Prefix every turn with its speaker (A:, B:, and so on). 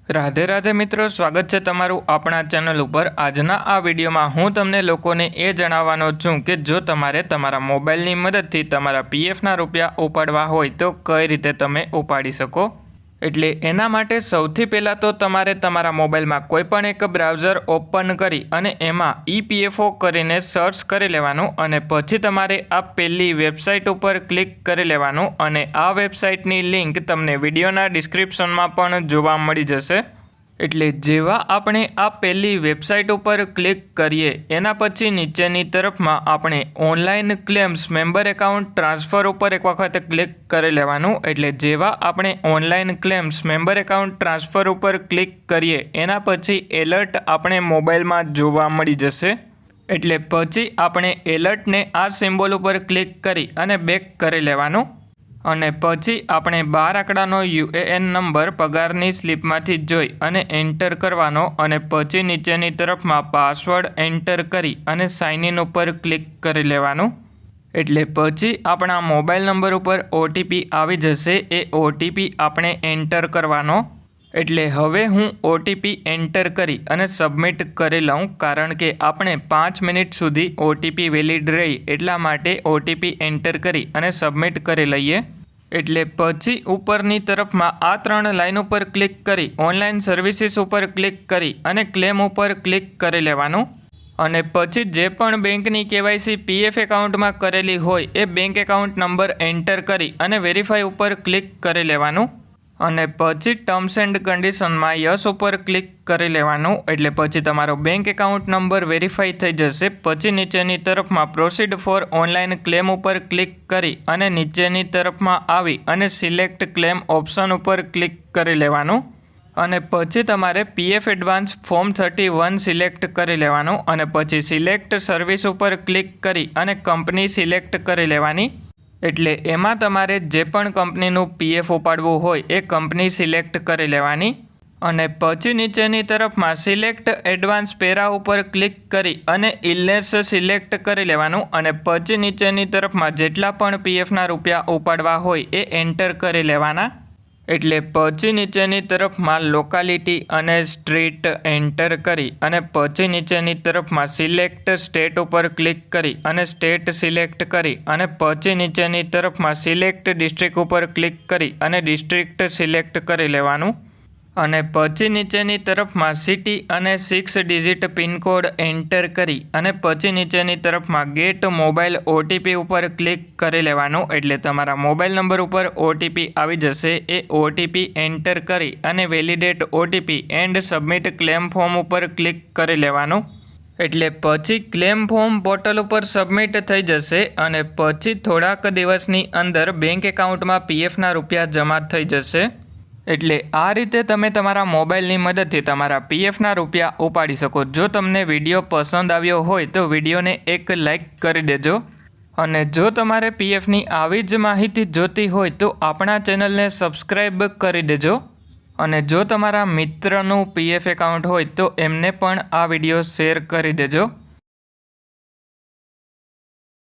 A: राधे राधे मित्रों, स्वागत है तमारू अपना चैनल पर। आजना आ वीडियो में हूँ तमने लोकोने ए जणाववानो छूं कि जो तमारे तमारा मोबाइल मदद थी तमारा पीएफ ना रुपया उपाड़वा होय तो कई रीते तमे उपाड़ी सको। एटले एना माटे सौथी पहला तो तमारे तमारा मोबाइल में कोईपण एक ब्राउजर ओपन करी अने एमां ईपीएफओ करीने सर्च करी लेवानुं अने पछी तमारे आ पहेली वेबसाइट पर क्लिक करी लेवानुं अने आ वेबसाइटनी लिंक तमने विडियोना डिस्क्रिप्शन में पण जोवा मळी जशे। एटले जेवा आपणे आ पहेली वेबसाइट पर क्लिक करीए एना पछी नीचेनी तरफ में आपणे online claims member account transfer पर एक वखत क्लिक करी लेवानुं। एटले जेवा आपणे online claims member account transfer पर क्लिक करीए एना पछी एलर्ट आपणे मोबाइल में जोवा मळी जशे। एटले पछी आपणे एलर्ट ने आ सिम्बोल पर क्लिक करी अने बेक करी लेवानुं अने पछी आपणे 12 आंकड़ानो यूएएन नंबर पगारनी स्लीपमांथी जोई अने एंटर करवानो अने पछी नीचेनी तरफ में पासवर्ड एंटर करी अने साइन इन पर क्लिक करी लेवानुं। एटले पछी आपणा मोबाइल नंबर पर ओटीपी आवी जशे। ए ओटीपी आपणे एंटर करवानो। एटले हवे हूँ ओटीपी एंटर करी अने सबमिट करी लऊं, कारण के आपणे 5 मिनिट सुधी ओटीपी वेलिड रही एटला माटे ओटीपी एंटर करी अने सबमिट करी लईए। एटले पछी उपरनी तरफ में आ 3 लाइन पर क्लिक करी ऑनलाइन सर्विसीस पर क्लिक करी अने क्लेम पर क्लिक करी लेवानुं अने पछी जे पण बेंकनी केवायसी पीएफ एकाउंट में करेली होय ए बैंक एकाउंट नंबर एंटर करी अने वेरीफाई पर क्लिक करी लेवानुं अने पछी टर्म्स एंड कंडीशन में यस पर क्लिक करी लेवानुं। एटले पछी तमारो बैंक एकाउंट नंबर वेरीफाई थई जशे। पछी नीचेनी तरफ में प्रोसीड फॉर ऑनलाइन क्लेम पर क्लिक करी अने नीचेनी तरफ में आवी अने सिलेक्ट क्लेम ऑप्शन पर क्लिक करी लेवानुं अने पछी तमारे पीएफ एडवांस फॉर्म 31 सिलेक्ट करी लेवानुं अने पछी सिलेक्ट सर्विस पर क्लिक करी अने कंपनी सिलेक्ट करी लेवानी। एटले एमां तमारे जे पण कंपनीनुं पीएफ उपाड़वुं होय ए कंपनी सिलेक्ट करी लेवानी अने पछी नीचेनी तरफ में सिलेक्ट एडवांस पेरा पर क्लिक करी अने इलनेस सिलेक्ट करी लेवानुं अने पछी नीचेनी तरफ में जेटला पण पीएफ ना रुपया उपाड़वा होय ए एंटर करी लेवाना। एटले पछी नीचेनी तरफ में लोकालिटी अने स्ट्रीट एंटर करी अने पछी नीचेनी तरफ में सिलेक्ट स्टेट पर क्लिक करी अने स्टेट सिलेक्ट करी अने पछी नीचेनी तरफ में सिलेक्ट डिस्ट्रिक्ट पर क्लिक करी अने डिस्ट्रिक्ट सिलेक्ट करी लेवानुं अने पछी नीचेनी तरफ में सिटी अने 6 डिजिट पिनकोड एंटर करी अने पछी नीचेनी तरफ में गेट मोबाइल ओटीपी पर क्लिक करी लेवानुं। एटले तमारा मोबाइल नंबर पर ओटीपी आवी जशे। ए ओटीपी एंटर करी अने validate OTP and submit claim form पर क्लिक करी लेवानुं। एटले पछी क्लेम फॉर्म पोर्टल पर सबमिट थई जशे अने पछी थोड़ाक दिवसनी अंदर बैंक एकाउंट में पीएफ ना रुपया जमा थई जशे। एटले आ रीते तमे तमारा मोबाइलनी मददथी तमारा पीएफ ना रुपया उपाड़ी सको। जो तमने विडियो पसंद आव्यो होय तो विडियोने एक लाइक करी देजो अने जो तमारे पीएफनी आवी ज माहिती जोती होय तो आपणा चेनलने सब्सक्राइब करी देजो अने जो तमारा मित्रनुं पीएफ एकाउंट होय तो एमने पण आ विडियो शेर करी देजो।